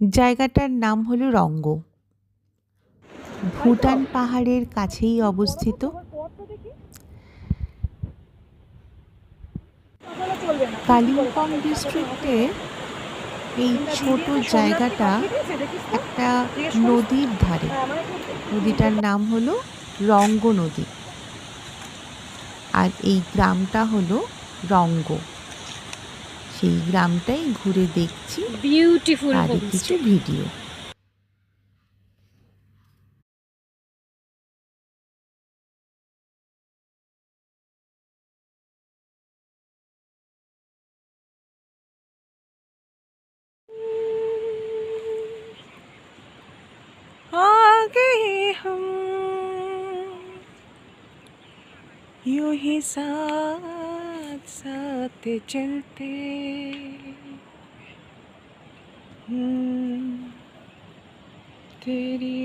জায়গাটার নাম হলো রঙ্গ। ভুটান পাহাড়ের কাছেই অবস্থিত। কালিম্পং ডিস্ট্রিক্টে এই ছোট জায়গাটা একটা নদীর ধারে। নদীটার নাম হলো রঙ্গ নদী। আর এই গ্রামটা হলো রঙ্গ। সেই গ্রামটাই ঘুরে দেখছি, বিউটিফুল তারই কিছু ভিডিও। आगे हम यूं ही साथ साथ चलते तेरी